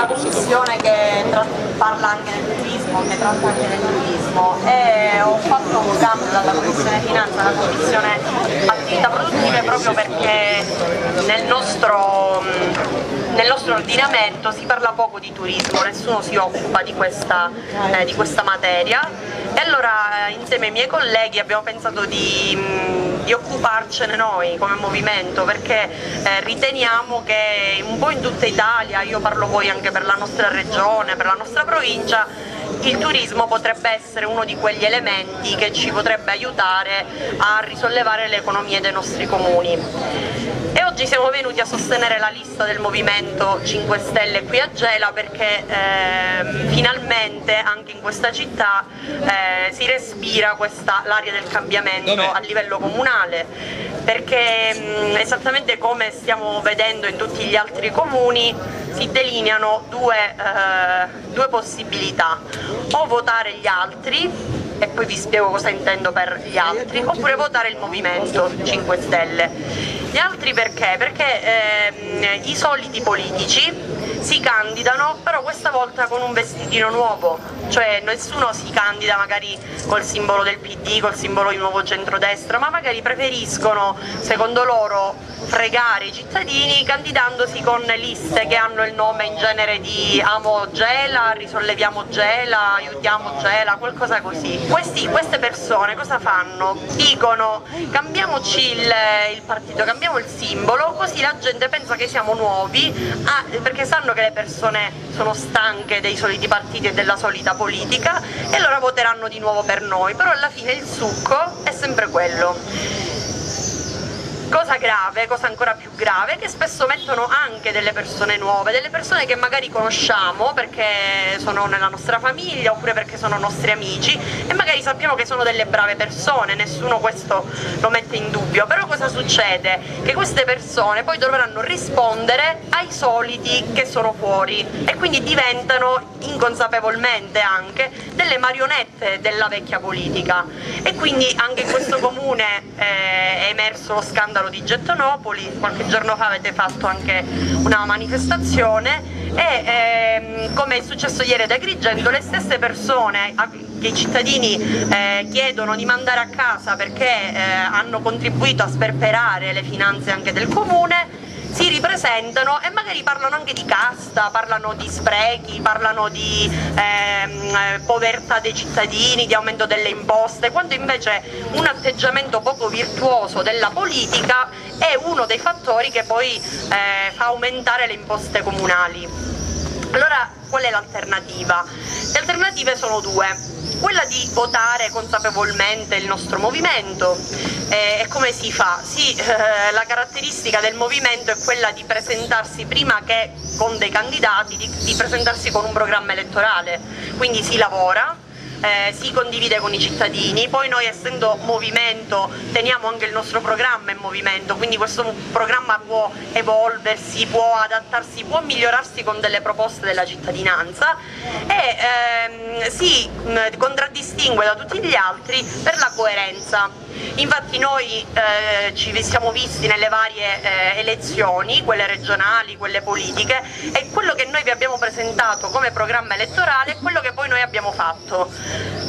una commissione che parla anche del turismo, che tratta anche del turismo, e ho fatto un cambio dalla commissione finanza alla commissione attività produttive proprio perché nel nostro ordinamento si parla poco di turismo, nessuno si occupa di questa materia, e allora insieme ai miei colleghi abbiamo pensato di occuparcene noi come movimento, perché riteniamo che un po' in tutta Italia, io parlo poi anche per la nostra regione, per la nostra provincia, il turismo potrebbe essere uno di quegli elementi che ci potrebbe aiutare a risollevare le economie dei nostri comuni. E oggi siamo venuti a sostenere la lista del Movimento 5 Stelle qui a Gela perché finalmente anche in questa città si respira l'aria del cambiamento a livello comunale, perché esattamente come stiamo vedendo in tutti gli altri comuni si delineano due possibilità: o votare gli altri, e poi vi spiego cosa intendo per gli altri, oppure votare il Movimento 5 Stelle. Gli altri perché? Perché i soliti politici si candidano, però questa volta con un vestitino nuovo, cioè nessuno si candida magari col simbolo del PD, col simbolo di Nuovo Centrodestra, ma magari preferiscono, secondo loro, fregare i cittadini candidandosi con liste che hanno il nome in genere di Amo Gela, Risolleviamo Gela, Aiutiamo Gela, qualcosa così. Queste persone cosa fanno? Dicono: cambiamoci il partito, cambiamo il simbolo, così la gente pensa che siamo nuovi, perché sanno che le persone sono stanche dei soliti partiti e della solita politica, e allora voteranno di nuovo per noi, però alla fine il succo è sempre quello. Cosa grave, cosa ancora più grave, è che spesso mettono anche delle persone nuove, delle persone che magari conosciamo perché sono nella nostra famiglia oppure perché sono nostri amici, e magari sappiamo che sono delle brave persone, nessuno questo lo mette in dubbio, però cosa succede? Che queste persone poi dovranno rispondere ai soliti che sono fuori, e quindi diventano inconsapevolmente anche delle marionette della vecchia politica. E quindi anche in questo comune è emerso lo scandalo di Gettonopoli. Qualche giorno fa avete fatto anche una manifestazione, e come è successo ieri ad Agrigento, le stesse persone che i cittadini chiedono di mandare a casa perché hanno contribuito a sperperare le finanze anche del comune si ripresentano e magari parlano anche di casta, parlano di sprechi, parlano di povertà dei cittadini, di aumento delle imposte, quando invece un atteggiamento poco virtuoso della politica è uno dei fattori che poi fa aumentare le imposte comunali. Allora, qual è l'alternativa? Le alternative sono due. Quella di votare consapevolmente il nostro movimento. E come si fa? La caratteristica del movimento è quella di presentarsi prima che con dei candidati, di presentarsi con un programma elettorale, quindi si lavora, si condivide con i cittadini, poi noi essendo movimento teniamo anche il nostro programma in movimento, quindi questo programma può evolversi, può adattarsi, può migliorarsi con delle proposte della cittadinanza, e si contraddistingue da tutti gli altri per la coerenza. Infatti noi ci siamo visti nelle varie elezioni, quelle regionali, quelle politiche, e quello che noi vi abbiamo presentato come programma elettorale è quello che poi noi abbiamo fatto.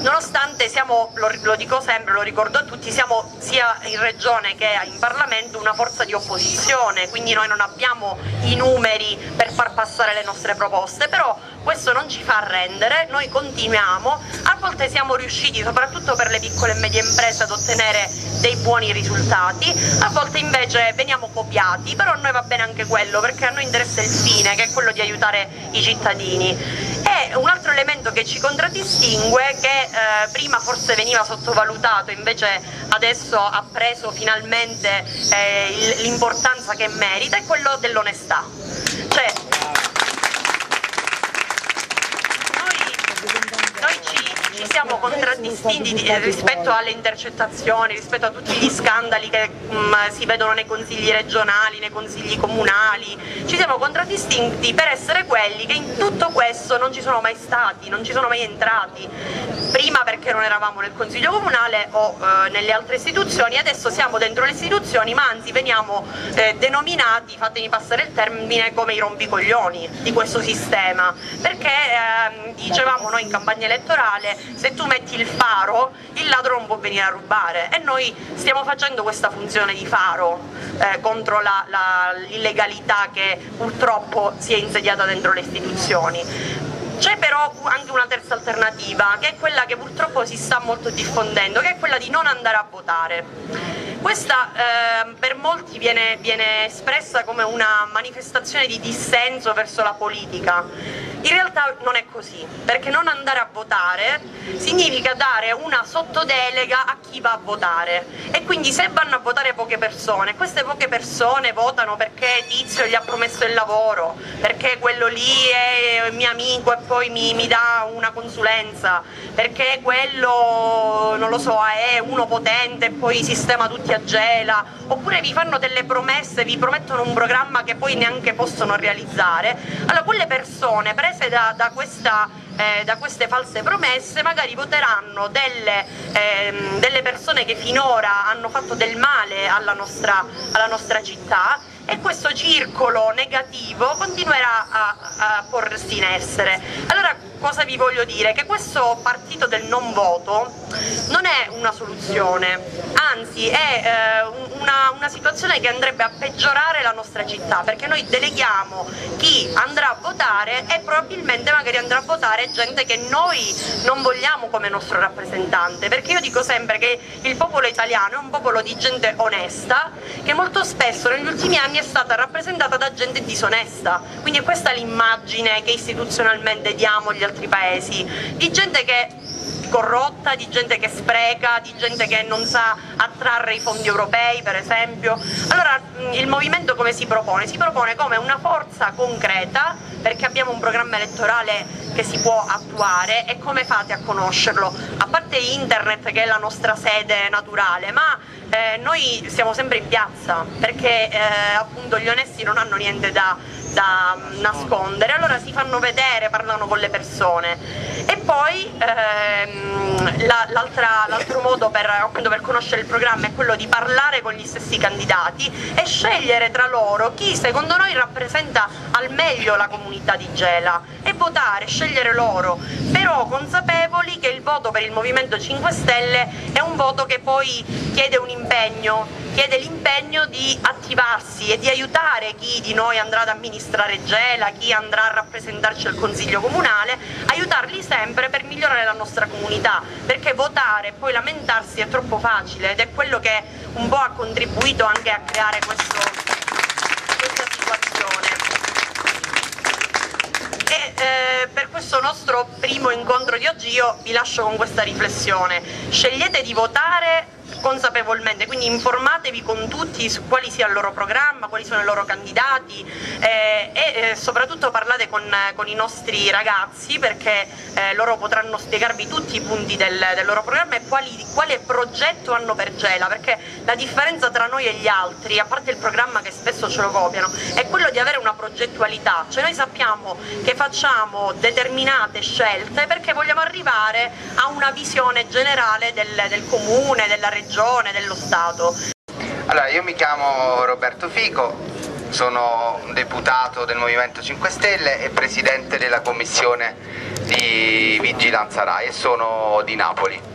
Nonostante siamo, lo dico sempre, lo ricordo a tutti, siamo sia in regione che in Parlamento una forza di opposizione, quindi noi non abbiamo i numeri per far passare le nostre proposte, però questo non ci fa arrendere, noi continuiamo, a volte siamo riusciti, soprattutto per le piccole e medie imprese, ad ottenere dei buoni risultati, a volte invece veniamo copiati, però a noi va bene anche quello, perché a noi interessa il fine, che è quello di aiutare i cittadini. E un altro elemento che ci contraddistingue, che prima forse veniva sottovalutato, invece adesso ha preso finalmente l'importanza che merita, è quello dell'onestà. Cioè, noi ci siamo contraddistinti rispetto alle intercettazioni, rispetto a tutti gli scandali che si vedono nei consigli regionali, nei consigli comunali. Ci siamo contraddistinti per essere quelli che in tutto questo non ci sono mai stati, non ci sono mai entrati, prima perché non eravamo nel consiglio comunale o nelle altre istituzioni, adesso siamo dentro le istituzioni, ma anzi veniamo denominati, fatemi passare il termine, come i rompicoglioni di questo sistema, perché dicevamo noi in campagna elettorale: se tu metti il faro, il ladro non può venire a rubare, e noi stiamo facendo questa funzione di faro contro l'illegalità che purtroppo si è insediata dentro le istituzioni. C'è però anche una terza alternativa, che è quella che purtroppo si sta molto diffondendo, che è quella di non andare a votare. Questa per molti viene espressa come una manifestazione di dissenso verso la politica. In realtà non è così, perché non andare a votare significa dare una sottodelega a chi va a votare, e quindi se vanno a votare poche persone, queste poche persone votano perché Tizio gli ha promesso il lavoro, perché quello lì è mio amico e poi mi dà una consulenza, perché quello, non lo so, è uno potente e poi sistema tutti a gela, oppure vi fanno delle promesse, vi promettono un programma che poi neanche possono realizzare. Allora quelle persone prese da queste false promesse magari voteranno delle persone che finora hanno fatto del male alla nostra città, e questo circolo negativo continuerà a porsi in essere. Allora cosa vi voglio dire? Che questo partito del non voto non è una soluzione, anzi è una situazione che andrebbe a peggiorare la nostra città, perché noi deleghiamo chi andrà a votare e probabilmente magari andrà a votare gente che noi non vogliamo come nostro rappresentante, perché io dico sempre che il popolo italiano è un popolo di gente onesta, che molto spesso negli ultimi anni è stata rappresentata da gente disonesta, quindi è questa l'immagine che istituzionalmente diamo agli altri paesi, di gente che corrotta, di gente che spreca, di gente che non sa attrarre i fondi europei, per esempio. Allora il movimento come si propone? Si propone come una forza concreta, perché abbiamo un programma elettorale che si può attuare. E come fate a conoscerlo? A parte internet, che è la nostra sede naturale, ma noi siamo sempre in piazza, perché appunto gli onesti non hanno niente da nascondere, allora si fanno vedere, parlano con le persone. E poi l'altro modo per conoscere il programma è quello di parlare con gli stessi candidati e scegliere tra loro chi secondo noi rappresenta al meglio la comunità di Gela, e votare, scegliere loro, però consapevoli che il voto per il Movimento 5 Stelle è un voto che poi chiede un impegno, chiede l'impegno di attivarsi e di aiutare chi di noi andrà ad amministrare Gela, chi andrà a rappresentarci al Consiglio Comunale, aiutarli sempre per migliorare la nostra comunità, perché votare e poi lamentarsi è troppo facile, ed è quello che un po' ha contribuito anche a creare questa situazione. E per questo nostro primo incontro di oggi io vi lascio con questa riflessione: scegliete di votare consapevolmente, quindi informatevi con tutti su quali sia il loro programma, quali sono i loro candidati, e soprattutto parlate con i nostri ragazzi, perché loro potranno spiegarvi tutti i punti del loro programma e quale progetto hanno per Gela, perché la differenza tra noi e gli altri, a parte il programma che spesso ce lo copiano, è quello di avere una progettualità, cioè noi sappiamo che facciamo determinate scelte perché vogliamo arrivare a una visione generale del comune, della regione, dello Stato. Allora, io mi chiamo Roberto Fico, sono un deputato del Movimento 5 Stelle e presidente della commissione di vigilanza RAI, e sono di Napoli.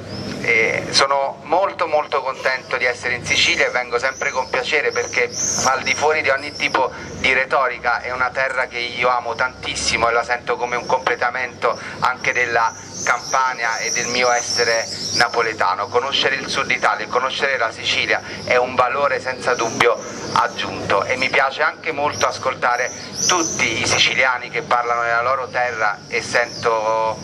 Sono molto contento di essere in Sicilia e vengo sempre con piacere, perché al di fuori di ogni tipo di retorica è una terra che io amo tantissimo e la sento come un completamento anche della Campania e del mio essere napoletano. Conoscere il sud Italia e conoscere la Sicilia è un valore senza dubbio aggiunto, e mi piace anche molto ascoltare tutti i siciliani che parlano della loro terra e sento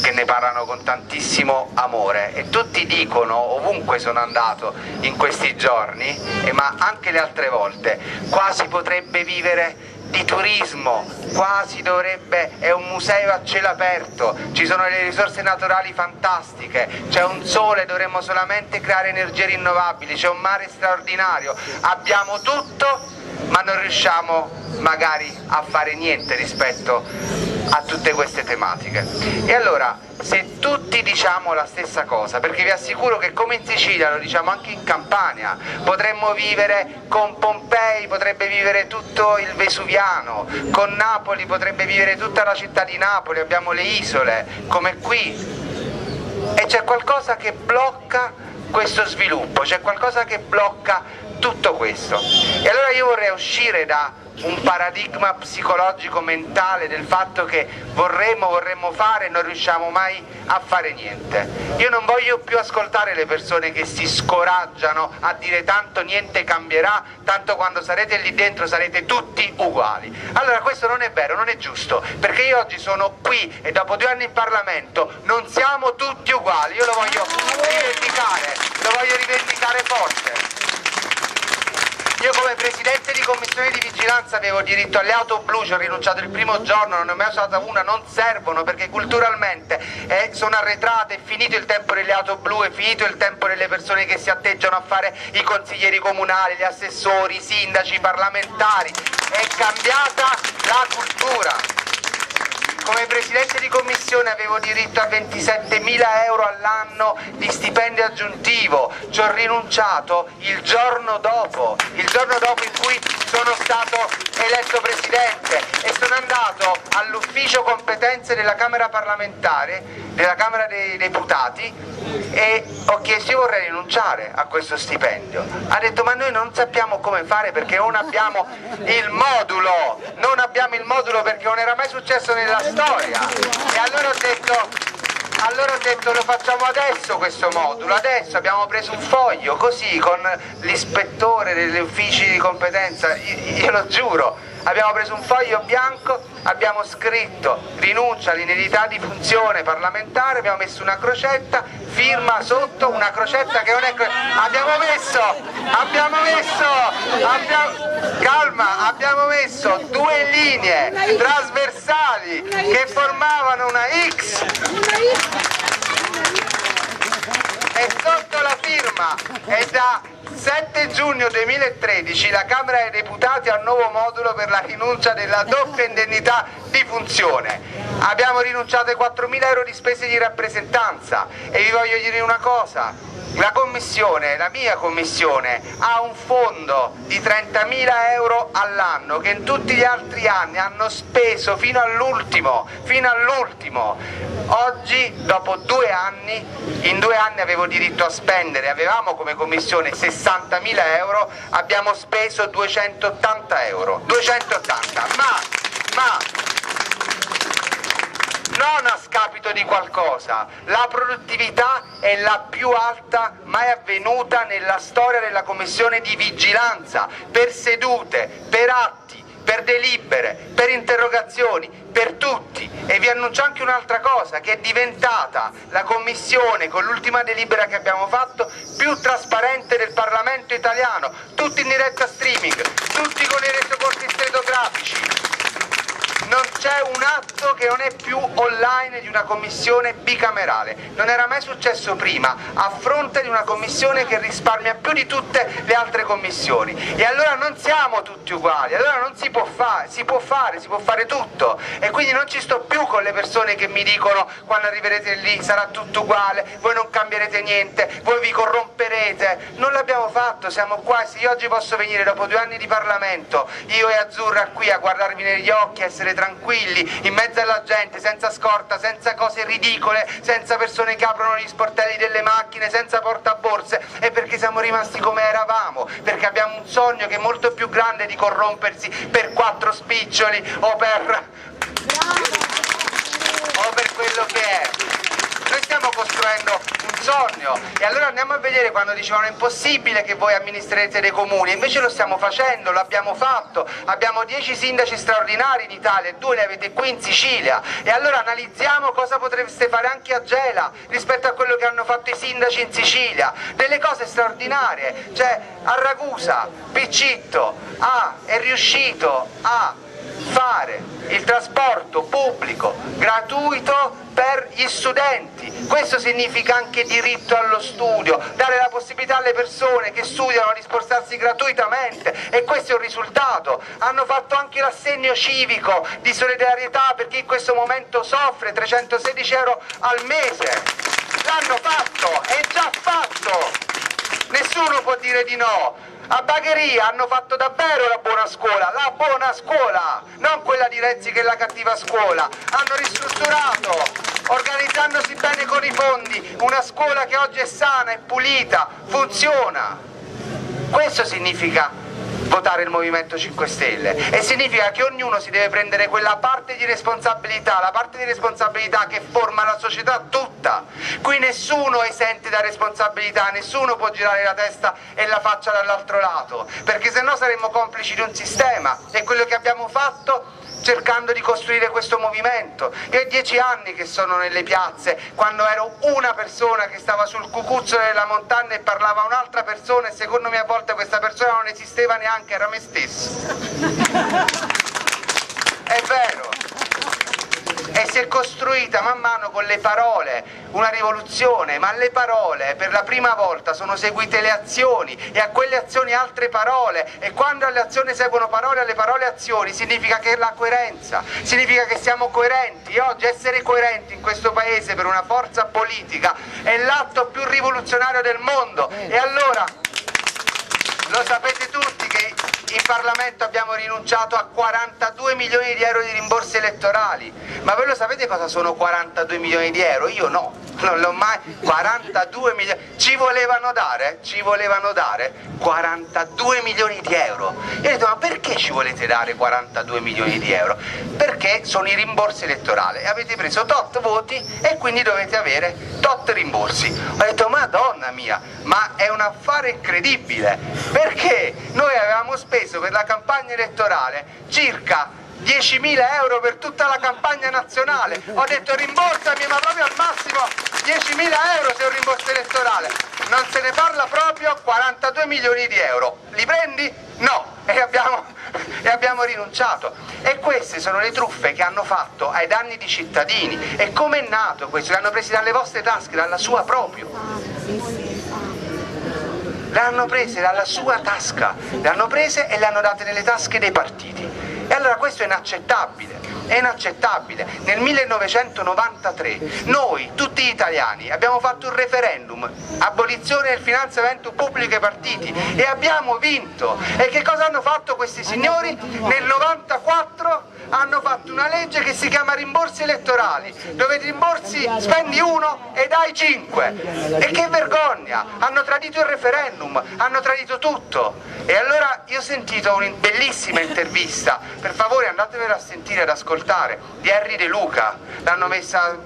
che ne parlano con tantissimo amore, e tutti dicono, ovunque sono andato in questi giorni, ma anche le altre volte, qua si potrebbe vivere di turismo, quasi è un museo a cielo aperto, ci sono delle risorse naturali fantastiche, c'è un sole, dovremmo solamente creare energie rinnovabili, c'è un mare straordinario, abbiamo tutto ma non riusciamo magari a fare niente rispetto a tutte queste tematiche. E allora, se tutti diciamo la stessa cosa, perché vi assicuro che come in Sicilia, lo diciamo anche in Campania, potremmo vivere con Pompei, potrebbe vivere tutto il Vesuviano, con Napoli potrebbe vivere tutta la città di Napoli, abbiamo le isole, come qui, e c'è qualcosa che blocca questo sviluppo, c'è qualcosa che blocca tutto questo. E allora io vorrei uscire da un paradigma psicologico mentale del fatto che vorremmo fare e non riusciamo mai a fare niente. Io non voglio più ascoltare le persone che si scoraggiano a dire tanto niente cambierà, tanto quando sarete lì dentro sarete tutti uguali. Allora questo non è vero, non è giusto, perché io oggi sono qui e dopo 2 anni in Parlamento non siamo tutti uguali, io lo voglio rivendicare forte. Io come Presidente di Commissione di Vigilanza avevo diritto alle auto blu, ci ho rinunciato il primo giorno, non ne ho mai usata una, non servono perché culturalmente sono arretrate, è finito il tempo delle auto blu, è finito il tempo delle persone che si atteggiano a fare i consiglieri comunali, gli assessori, i sindaci, i parlamentari, è cambiata la cultura. Come Presidente di Commissione avevo diritto a 27.000 euro all'anno di stipendio aggiuntivo, ci ho rinunciato il giorno dopo in cui sono stato eletto Presidente e sono andato all'ufficio competenze della Camera parlamentare, della Camera dei Deputati e ho chiesto, io vorrei rinunciare a questo stipendio. Ha detto ma noi non sappiamo come fare perché non abbiamo il modulo perché non era mai successo nella storia. E allora ho detto lo facciamo adesso questo modulo, adesso abbiamo preso un foglio così con l'ispettore degli uffici di competenza, io lo giuro, abbiamo preso un foglio bianco, abbiamo scritto rinuncia all'inedità di funzione parlamentare, abbiamo messo una crocetta, firma sotto, una crocetta che non è abbiamo messo 2 linee trasversali che formavano una X e sotto la firma è da 7 giugno 2013 la Camera dei Deputati ha un nuovo modulo per la rinuncia della doppia indennità di funzione. Abbiamo rinunciato ai 4.000 euro di spese di rappresentanza e vi voglio dire una cosa. La mia commissione ha un fondo di 30.000 euro all'anno che in tutti gli altri anni hanno speso fino all'ultimo. Oggi, dopo 2 anni, in 2 anni avevo diritto a spendere, avevamo come commissione 60.000 euro, abbiamo speso 280 euro. 280, ma non a scapito di qualcosa, la produttività è la più alta mai avvenuta nella storia della Commissione di Vigilanza, per sedute, per atti, per delibere, per interrogazioni, per tutti. E vi annuncio anche un'altra cosa, che è diventata la Commissione, con l'ultima delibera che abbiamo fatto, più trasparente del Parlamento italiano, tutti in diretta streaming, tutti con i resoconti stenografici. Non c'è un atto che non è più online di una commissione bicamerale, non era mai successo prima, a fronte di una commissione che risparmia più di tutte le altre commissioni. E allora non siamo tutti uguali, allora non si può fare, si può fare tutto. E quindi non ci sto più con le persone che mi dicono quando arriverete lì sarà tutto uguale, voi non cambierete niente, voi vi corromperete. Non l'abbiamo fatto, siamo qua. Se io oggi posso venire dopo 2 anni di Parlamento, io e Azzurra qui a guardarvi negli occhi, a essere tranquilli, in mezzo alla gente, senza scorta, senza cose ridicole, senza persone che aprono gli sportelli delle macchine, senza portaborse, è perché siamo rimasti come eravamo, perché abbiamo un sogno che è molto più grande di corrompersi per 4 spiccioli o per quello che è. Noi stiamo costruendo un sogno e allora andiamo a vedere quando dicevano è impossibile che voi amministrerete dei comuni, invece lo stiamo facendo, l'abbiamo fatto, abbiamo 10 sindaci straordinari in Italia e 2 li avete qui in Sicilia e allora analizziamo cosa potreste fare anche a Gela rispetto a quello che hanno fatto i sindaci in Sicilia, delle cose straordinarie, cioè a Ragusa, Piccitto è riuscito a fare il trasporto pubblico gratuito per gli studenti. Questo significa anche diritto allo studio, dare la possibilità alle persone che studiano di spostarsi gratuitamente, e questo è un risultato. Hanno fatto anche l'assegno civico di solidarietà per chi in questo momento soffre, 316 euro al mese. L'hanno fatto, è già fatto, nessuno può dire di no. A Bagheria hanno fatto davvero la buona scuola, non quella di Renzi che è la cattiva scuola. Hanno ristrutturato, organizzandosi bene con i fondi, una scuola che oggi è sana, è pulita, funziona. Questo significa votare il Movimento 5 Stelle, e significa che ognuno si deve prendere quella parte di responsabilità, la parte di responsabilità che forma la società tutta. Qui nessuno è esente da responsabilità, nessuno può girare la testa e la faccia dall'altro lato, perché sennò saremmo complici di un sistema. E quello che abbiamo fatto cercando di costruire questo movimento. Io è 10 anni che sono nelle piazze, quando ero una persona che stava sul cucuzzolo della montagna e parlava a un'altra persona, e secondo me a volte questa persona non esisteva neanche, era me stesso. È vero. E si è costruita man mano con le parole una rivoluzione, ma alle parole per la prima volta sono seguite le azioni, e a quelle azioni altre parole, e quando alle azioni seguono parole, alle parole azioni, significa che la coerenza, significa che siamo coerenti. E oggi essere coerenti in questo paese per una forza politica è l'atto più rivoluzionario del mondo. E allora lo sapete tutti che in Parlamento abbiamo rinunciato a 42 milioni di euro di rimborsi elettorali. Ma voi lo sapete cosa sono 42 milioni di euro? Io no, non l'ho mai. 42 milioni, ci volevano dare 42 milioni di euro. Io ho detto, ma perché ci volete dare 42 milioni di euro? Perché sono i rimborsi elettorali, e avete preso tot voti e quindi dovete avere tot rimborsi. Ho detto, madonna mia, ma è un affare incredibile, perché noi avevamo speso per la campagna elettorale circa 10.000 euro per tutta la campagna nazionale. Ho detto, rimborsami, ma proprio al massimo 10.000 euro se è un rimborso elettorale. Non se ne parla proprio. 42 milioni di euro. Li prendi? No. E abbiamo rinunciato. E queste sono le truffe che hanno fatto ai danni di cittadini. E come è nato questo? Le hanno presi dalle vostre tasche, dalla sua proprio. Le hanno prese dalla sua tasca, le hanno prese e le hanno date nelle tasche dei partiti. E allora questo è inaccettabile, è inaccettabile. Nel 1993 noi, tutti gli italiani, abbiamo fatto un referendum, abolizione del finanziamento pubblico ai partiti, e abbiamo vinto. E che cosa hanno fatto questi signori? Nel 94 hanno fatto una legge che si chiama rimborsi elettorali, dove i rimborsi spendi 1 e dai 5. E che vergogna! Hanno tradito il referendum, hanno tradito tutto. E allora io ho sentito una bellissima intervista, per favore andatevela a sentire, ad ascoltare, di Henry De Luca, l'hanno messa,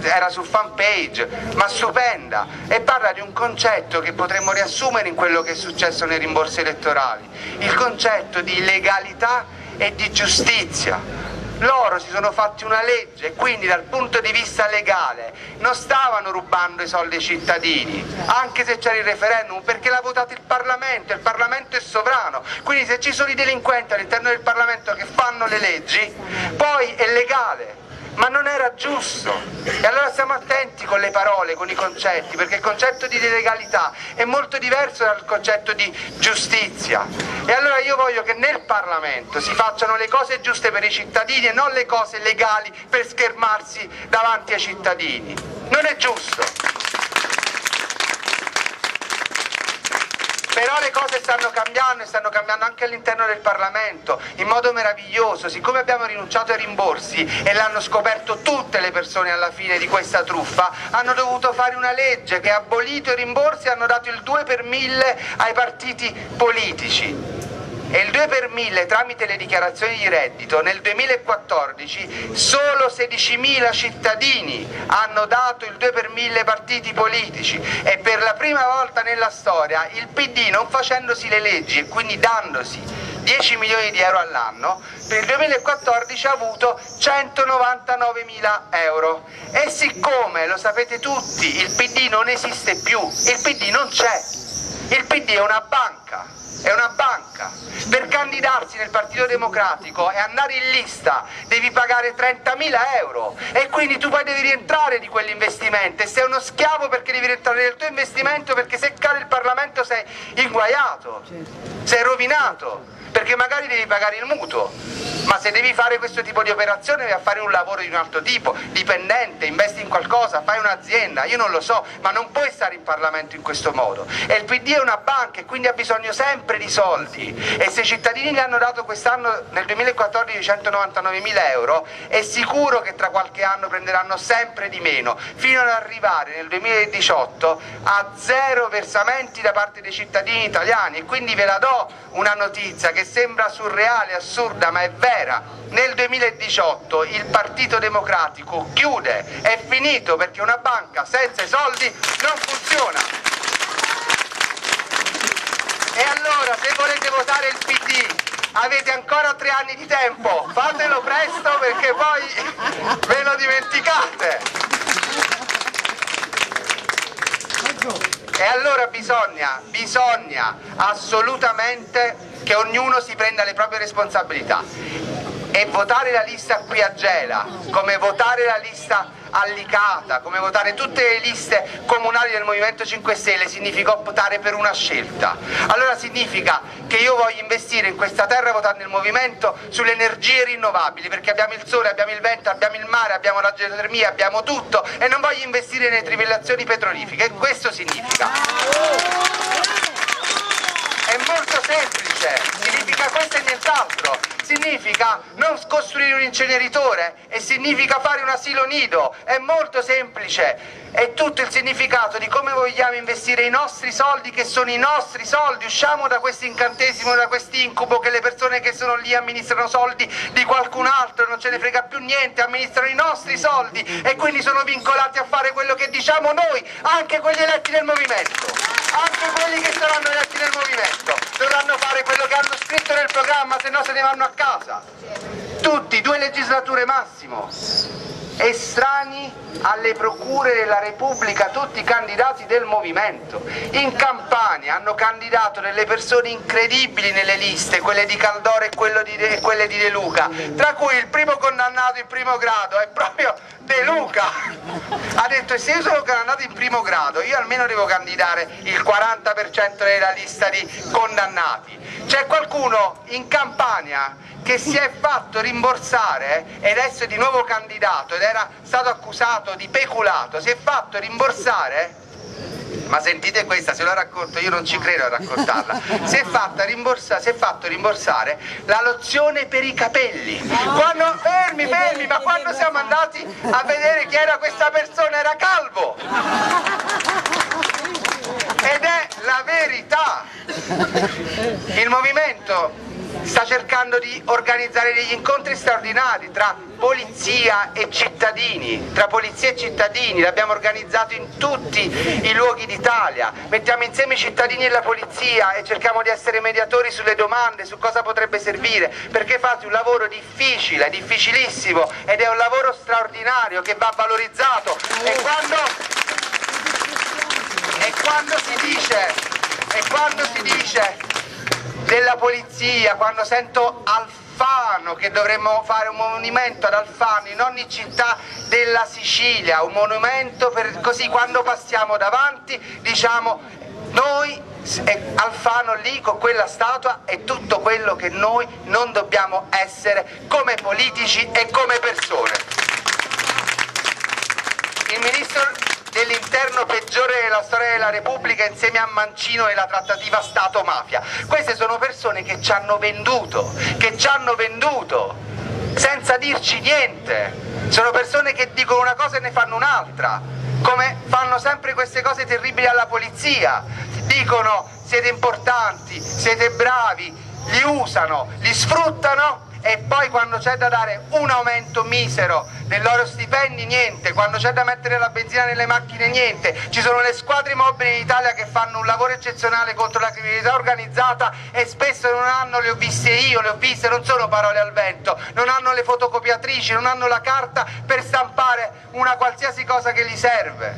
era sul fanpage, ma stupenda, e parla di un concetto che potremmo riassumere in quello che è successo nei rimborsi elettorali, il concetto di legalità e di giustizia. Loro si sono fatti una legge, e quindi dal punto di vista legale non stavano rubando i soldi ai cittadini, anche se c'era il referendum, perché l'ha votato il Parlamento, e il Parlamento è sovrano. Quindi se ci sono i delinquenti all'interno del Parlamento che fanno le leggi, poi è legale. Ma non era giusto. E allora stiamo attenti con le parole, con i concetti, perché il concetto di legalità è molto diverso dal concetto di giustizia. E allora io voglio che nel Parlamento si facciano le cose giuste per i cittadini e non le cose legali per schermarsi davanti ai cittadini. Non è giusto. Però le cose stanno cambiando, e stanno cambiando anche all'interno del Parlamento, in modo meraviglioso. Siccome abbiamo rinunciato ai rimborsi, e l'hanno scoperto tutte le persone alla fine di questa truffa, hanno dovuto fare una legge che ha abolito i rimborsi e hanno dato il 2 per 1000 ai partiti politici. E il 2 per 1000 tramite le dichiarazioni di reddito nel 2014 solo 16.000 cittadini hanno dato il 2 per 1000 ai partiti politici, e per la prima volta nella storia il PD, non facendosi le leggi e quindi dandosi 10 milioni di euro all'anno, per il 2014 ha avuto 199.000 euro. E siccome, lo sapete tutti, il PD non esiste più, il PD non c'è, Il PD è una banca. È una banca. Per candidarsi nel Partito Democratico e andare in lista devi pagare 30.000 euro e quindi tu poi devi rientrare di quell'investimento e sei uno schiavo perché devi rientrare nel tuo investimento, perché se cade il Parlamento sei inguaiato, sei rovinato, perché magari devi pagare il mutuo. Ma se devi fare questo tipo di operazione devi fare un lavoro di un altro tipo, dipendente, investi in qualcosa, fai un'azienda, io non lo so, ma non puoi stare in Parlamento in questo modo. E il PD è una banca e quindi ha bisogno sempre di soldi, e se i cittadini gli hanno dato quest'anno, nel 2014, 199.000 euro, è sicuro che tra qualche anno prenderanno sempre di meno, fino ad arrivare nel 2018 a 0 versamenti da parte dei cittadini italiani. E quindi ve la do una notizia che sembra surreale, assurda, ma è vera. Nel 2018 il Partito Democratico chiude, è finito, perché una banca senza i soldi non funziona. E allora, se volete votare il PD avete ancora 3 anni di tempo, fatelo presto perché poi ve lo dimenticate. E allora bisogna assolutamente che ognuno si prenda le proprie responsabilità, e votare la lista qui a Gela, come votare la lista a Licata, come votare tutte le liste comunali del Movimento 5 Stelle, significa optare per una scelta. Allora significa che io voglio investire in questa terra votando il Movimento sulle energie rinnovabili, perché abbiamo il sole, abbiamo il vento, abbiamo il mare, abbiamo la geotermia, abbiamo tutto, e non voglio investire nelle trivellazioni petrolifere. E questo significa. È molto semplice, significa questo e nient'altro. Significa non costruire un inceneritore e significa fare un asilo nido, è molto semplice. È tutto il significato di come vogliamo investire i nostri soldi, che sono i nostri soldi. Usciamo da questo incantesimo, da quest'incubo che le persone che sono lì amministrano soldi di qualcun altro, non ce ne frega più niente, amministrano i nostri soldi e quindi sono vincolati a fare quello che diciamo noi, anche quelli eletti nel Movimento, anche quelli che saranno eletti nel Movimento dovranno fare quello che hanno scritto nel programma, se no se ne vanno a casa. Tutti, 2 legislature massimo. Estranei alle procure della Repubblica, tutti candidati del Movimento. In Campania hanno candidato delle persone incredibili nelle liste, quelle di Caldoro e quelle di De Luca, tra cui il primo condannato in primo grado è proprio De Luca. Ha detto: se io sono condannato in primo grado io almeno devo candidare il 40% della lista di condannati. C'è qualcuno in Campania che si è fatto rimborsare e adesso è di nuovo candidato ed era stato accusato di peculato, si è fatto rimborsare, ma sentite questa, se la racconto io non ci credo a raccontarla, si è fatto rimborsare la lozione per i capelli. Quando, fermi, ma quando siamo andati a vedere chi era questa persona era calvo. Ed è la verità. Il Movimento sta cercando di organizzare degli incontri straordinari tra polizia e cittadini, l'abbiamo organizzato in tutti i luoghi d'Italia, mettiamo insieme i cittadini e la polizia e cerchiamo di essere mediatori sulle domande, su cosa potrebbe servire, perché fate un lavoro difficile, difficilissimo, ed è un lavoro straordinario che va valorizzato. E quando si dice della polizia, quando sento Alfano, che dovremmo fare un monumento ad Alfano in ogni città della Sicilia, un monumento per così quando passiamo davanti diciamo noi, Alfano lì con quella statua è tutto quello che noi non dobbiamo essere come politici e come persone. Il ministro dell'interno peggiore della storia della Repubblica insieme a Mancino e la trattativa Stato-mafia. Queste sono persone che ci hanno venduto senza dirci niente. Sono persone che dicono una cosa e ne fanno un'altra, come fanno sempre queste cose terribili alla polizia. Dicono siete importanti, siete bravi, li usano, li sfruttano, e poi quando c'è da dare un aumento misero dei loro stipendi niente, quando c'è da mettere la benzina nelle macchine niente. Ci sono le squadre mobili in Italia che fanno un lavoro eccezionale contro la criminalità organizzata e spesso non hanno, le ho viste, non sono parole al vento, non hanno le fotocopiatrici, non hanno la carta per stampare una qualsiasi cosa che gli serve.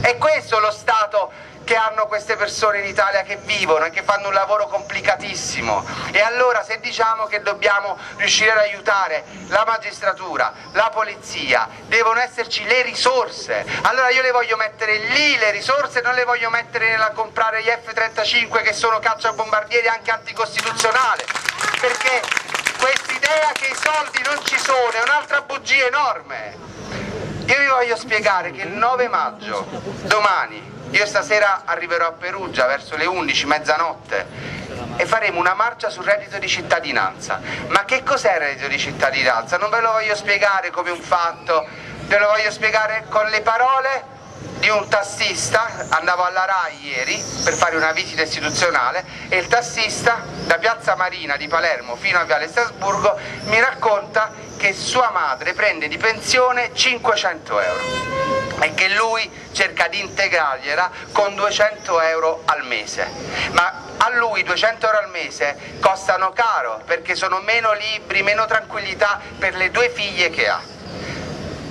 E questo è lo stato che hanno queste persone in Italia che vivono e che fanno un lavoro complicatissimo. E allora se diciamo che dobbiamo riuscire ad aiutare la magistratura, la polizia, devono esserci le risorse. Allora io le voglio mettere lì le risorse, non le voglio mettere nella comprare gli F-35 che sono cacciabombardieri anche anticostituzionale, perché quest'idea che i soldi non ci sono è un'altra bugia enorme. Io vi voglio spiegare che il 9 maggio, domani, io stasera arriverò a Perugia verso le 11, mezzanotte, e faremo una marcia sul reddito di cittadinanza. Ma che cos'è il reddito di cittadinanza? Non ve lo voglio spiegare come un fatto, ve lo voglio spiegare con le parole di un tassista. Andavo alla RAI ieri per fare una visita istituzionale e il tassista da Piazza Marina di Palermo fino a Viale Strasburgo mi racconta che sua madre prende di pensione 500 euro e che lui cerca di integrargliela con 200 euro al mese. Ma a lui 200 euro al mese costano caro perché sono meno libri, meno tranquillità per le 2 figlie che ha.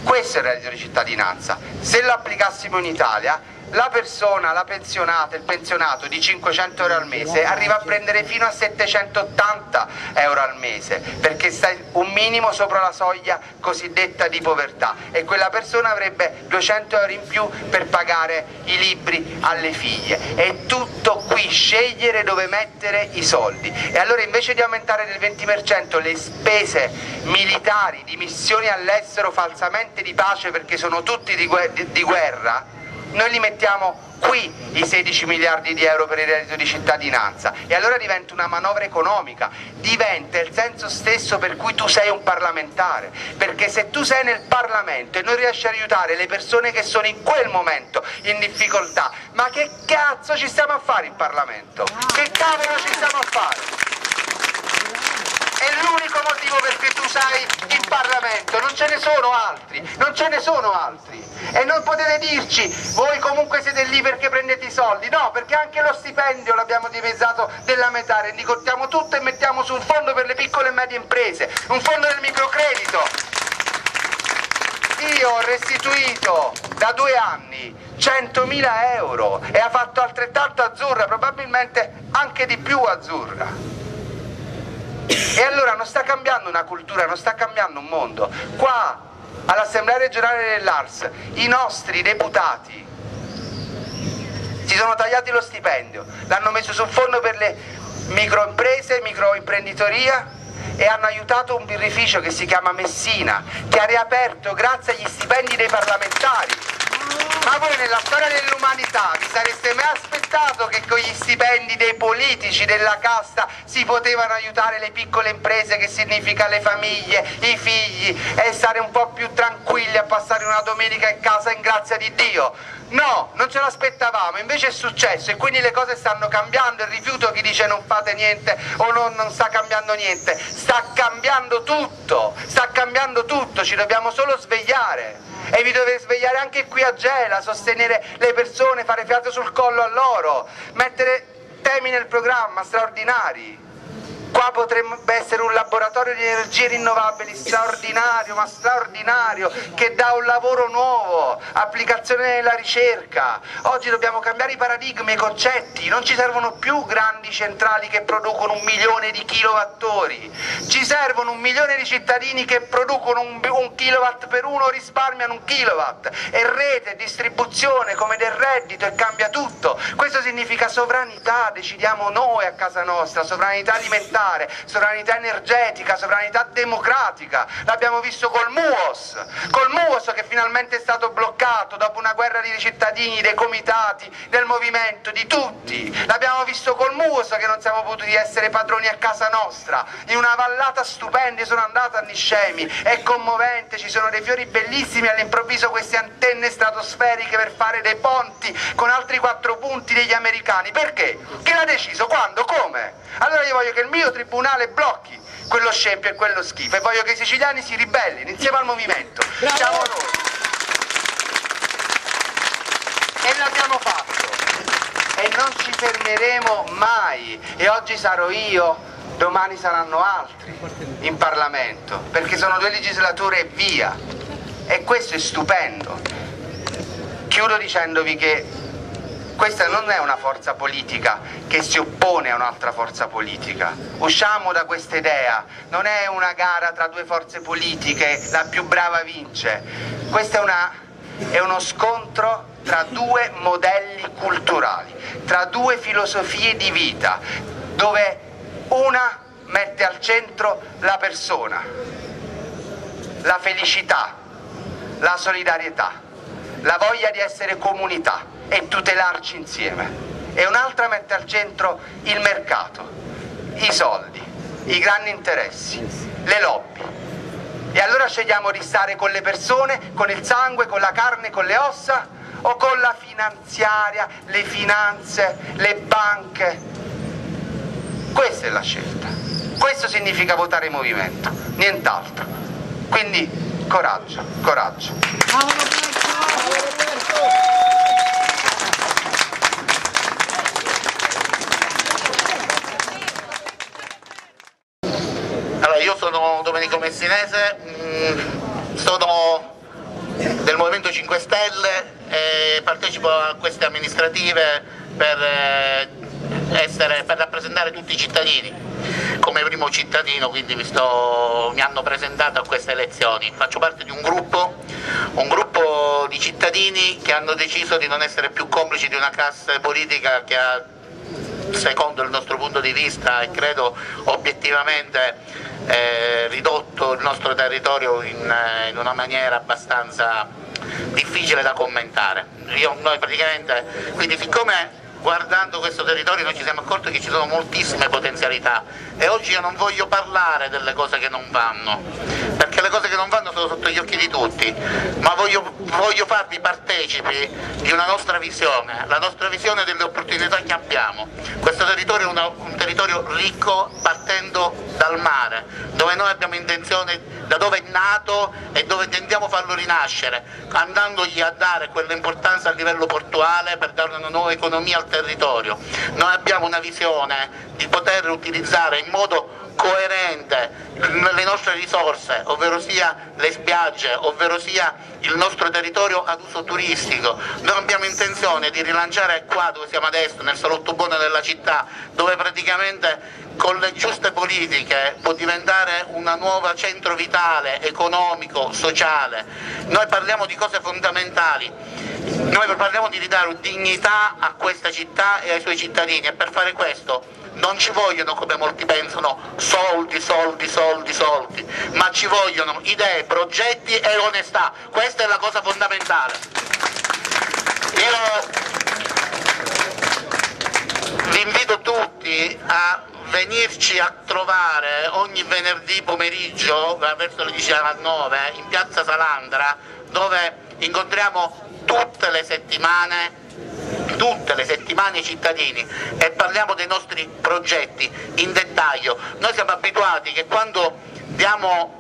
Questo è il reddito di cittadinanza. Se lo applicassimo in Italia, la persona, la pensionata, il pensionato di 500 euro al mese arriva a prendere fino a 780 euro al mese, perché sta un minimo sopra la soglia cosiddetta di povertà, e quella persona avrebbe 200 euro in più per pagare i libri alle figlie. È tutto qui, scegliere dove mettere i soldi. E allora invece di aumentare del 20% le spese militari di missioni all'estero falsamente di pace, perché sono tutti di guerra, noi li mettiamo qui i 16 miliardi di euro per il reddito di cittadinanza, e allora diventa una manovra economica, diventa il senso stesso per cui tu sei un parlamentare, perché se tu sei nel Parlamento e non riesci a aiutare le persone che sono in quel momento in difficoltà, ma che cazzo ci stiamo a fare in Parlamento? Che cavolo ci stiamo a fare? È l'unico motivo per cui tu sei in Parlamento, non ce ne sono altri, non ce ne sono altri. E non potete dirci, voi comunque siete lì perché prendete i soldi. No, perché anche lo stipendio l'abbiamo dimezzato della metà, rendicontiamo tutto e mettiamo su un fondo per le piccole e medie imprese, un fondo del microcredito. Io ho restituito da 2 anni 100.000 euro e ha fatto altrettanto Azzurra, probabilmente anche di più Azzurra. E allora non sta cambiando una cultura, non sta cambiando un mondo. Qua all'Assemblea regionale dell'Ars i nostri deputati si sono tagliati lo stipendio, l'hanno messo sul fondo per le microimprese, microimprenditoria, e hanno aiutato un birrificio che si chiama Messina, che ha riaperto grazie agli stipendi dei parlamentari. Ma voi nella storia dell'umanità vi sareste mai aspettato che con gli stipendi dei politici, della casta, si potevano aiutare le piccole imprese, che significa le famiglie, i figli, e stare un po' più tranquilli a passare una domenica in casa in grazia di Dio? No, non ce l'aspettavamo, invece è successo, e quindi le cose stanno cambiando. Il rifiuto chi dice non fate niente o non sta cambiando niente, sta cambiando tutto, ci dobbiamo solo svegliare. E vi dovete svegliare anche qui a Gela, sostenere le persone, fare fiato sul collo a loro, mettere temi nel programma straordinari. Qua potrebbe essere un laboratorio di energie rinnovabili straordinario, ma straordinario, che dà un lavoro nuovo, applicazione nella ricerca. Oggi dobbiamo cambiare i paradigmi, i concetti, non ci servono più grandi centrali che producono 1 milione di kilowattori, ci servono 1 milione di cittadini che producono un kilowatt per uno, risparmiano 1 kilowatt, e rete, distribuzione come del reddito, e cambia tutto. Questo significa sovranità, decidiamo noi a casa nostra, sovranità alimentare, sovranità energetica, sovranità democratica. L'abbiamo visto col MUOS che finalmente è stato bloccato dopo una guerra di cittadini, dei comitati, del movimento, di tutti. L'abbiamo visto col MUOS che non siamo potuti essere padroni a casa nostra, in una vallata stupenda. Sono andata a Niscemi, è commovente, ci sono dei fiori bellissimi, all'improvviso queste antenne stratosferiche per fare dei ponti con altri 4 punti degli americani. Perché? Chi l'ha deciso? Quando? Come? Allora io voglio che il mio tribunale blocchi quello scempio e quello schifo, e voglio che i siciliani si ribellino insieme al movimento. Siamo noi. E l'abbiamo fatto. E non ci fermeremo mai. E oggi sarò io, domani saranno altri in Parlamento, perché sono 2 legislature e via. E questo è stupendo. Chiudo dicendovi che Questa non è una forza politica che si oppone a un'altra forza politica. Usciamo da questa idea, non è una gara tra due forze politiche, la più brava vince. Questo è uno scontro tra due modelli culturali, tra due filosofie di vita, dove una mette al centro la persona, la felicità, la solidarietà, la voglia di essere comunità e tutelarci insieme, e un'altra mette al centro il mercato, i soldi, i grandi interessi, le lobby. E allora scegliamo di stare con le persone, con il sangue, con la carne, con le ossa, o con la finanziaria, le finanze, le banche? Questa è la scelta. Questo significa votare movimento, nient'altro. Quindi coraggio, coraggio. Allora, io sono Domenico Messinese, sono del Movimento 5 Stelle e partecipo a queste amministrative per rappresentare tutti i cittadini. Come primo cittadino, quindi mi hanno presentato a queste elezioni. Faccio parte di un gruppo di cittadini che hanno deciso di non essere più complici di una classe politica che ha, secondo il nostro punto di vista e credo obiettivamente, ridotto il nostro territorio in una maniera abbastanza difficile da commentare. Noi praticamente, quindi siccome guardando questo territorio noi ci siamo accorti che ci sono moltissime potenzialità e oggi io non voglio parlare delle cose che non vanno, perché le cose che non vanno sono sotto gli occhi di tutti, ma voglio farvi partecipi di una nostra visione, la nostra visione delle opportunità che abbiamo. Questo territorio è un territorio ricco partendo dal mare, dove noi abbiamo intenzione, da dove è nato e dove intendiamo farlo rinascere, andandogli a dare quell'importanza a livello portuale per dare una nuova economia al territorio. Noi abbiamo una visione di poter utilizzare in modo coerente le nostre risorse, ovvero sia le spiagge, ovvero sia il nostro territorio ad uso turistico. Noi abbiamo intenzione di rilanciare qua dove siamo adesso, nel salotto buono della città, dove praticamente con le giuste politiche può diventare una nuova centro vitale, economico, sociale. Noi parliamo di cose fondamentali, noi parliamo di ridare dignità a questa città e ai suoi cittadini, e per fare questo non ci vogliono, come molti pensano, soldi, soldi, soldi, soldi, ma ci vogliono idee, progetti e onestà. Questa è la cosa fondamentale. Io vi invito tutti a venirci a trovare ogni venerdì pomeriggio verso le 19 in piazza Salandra, dove incontriamo tutte le settimane i cittadini e parliamo dei nostri progetti in dettaglio. Noi siamo abituati che quando abbiamo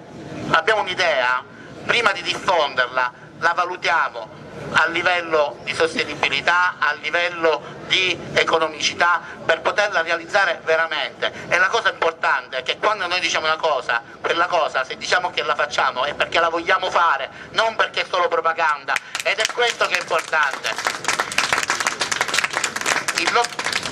un'idea, prima di diffonderla la valutiamo a livello di sostenibilità, a livello di economicità, per poterla realizzare veramente. E la cosa importante è che quando noi diciamo una cosa, quella cosa, se diciamo che la facciamo è perché la vogliamo fare, non perché è solo propaganda, ed è questo che è importante.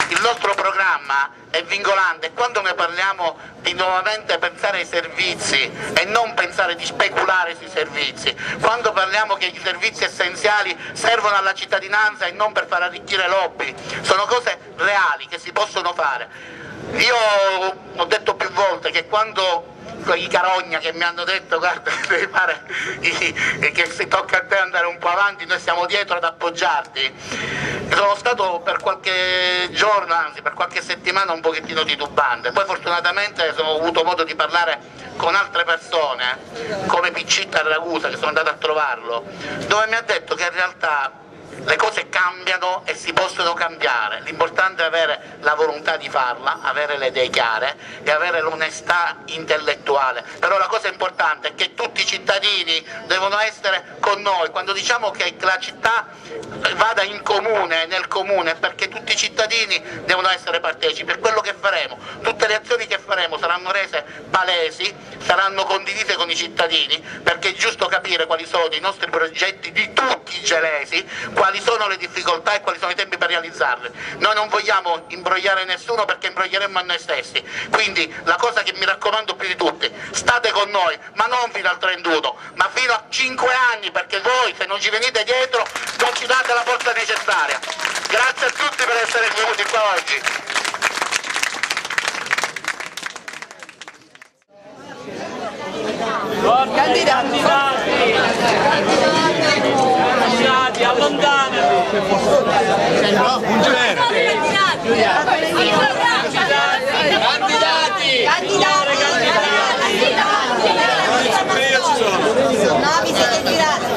Il nostro programma è vincolante, e quando noi parliamo di nuovamente pensare ai servizi e non pensare di speculare sui servizi, quando parliamo che i servizi essenziali servono alla cittadinanza e non per far arricchire lobby, sono cose reali che si possono fare. Io ho detto più volte che quando i carogna che mi hanno detto guarda devi fare che se tocca a te andare un po' avanti, noi siamo dietro ad appoggiarti, sono stato per qualche giorno, anzi per qualche settimana, un pochettino titubante. Poi fortunatamente ho avuto modo di parlare con altre persone come Piccetta Ragusa, che sono andato a trovarlo, dove mi ha detto che in realtà le cose cambiano e si possono cambiare, l'importante è avere la volontà di farla, avere le idee chiare e avere l'onestà intellettuale. Però la cosa importante è che tutti i cittadini devono essere con noi. Quando diciamo che la città vada in comune, nel comune, perché tutti i cittadini devono essere partecipi. Per quello che faremo, tutte le azioni che faremo saranno rese palesi, saranno condivise con i cittadini, perché è giusto capire quali sono i nostri progetti di tutti i gelesi, quali sono le difficoltà e quali sono i tempi per realizzarle. Noi non vogliamo imbrogliare nessuno perché imbroglieremmo a noi stessi, quindi la cosa che mi raccomando più di tutti, state con noi, ma non fino al 31, ma fino a 5 anni, perché voi se non ci venite dietro non ci date la forza necessaria. Grazie a tutti per essere venuti qua oggi. Candidati, allontanati. Candidati. No, vi siete tirati.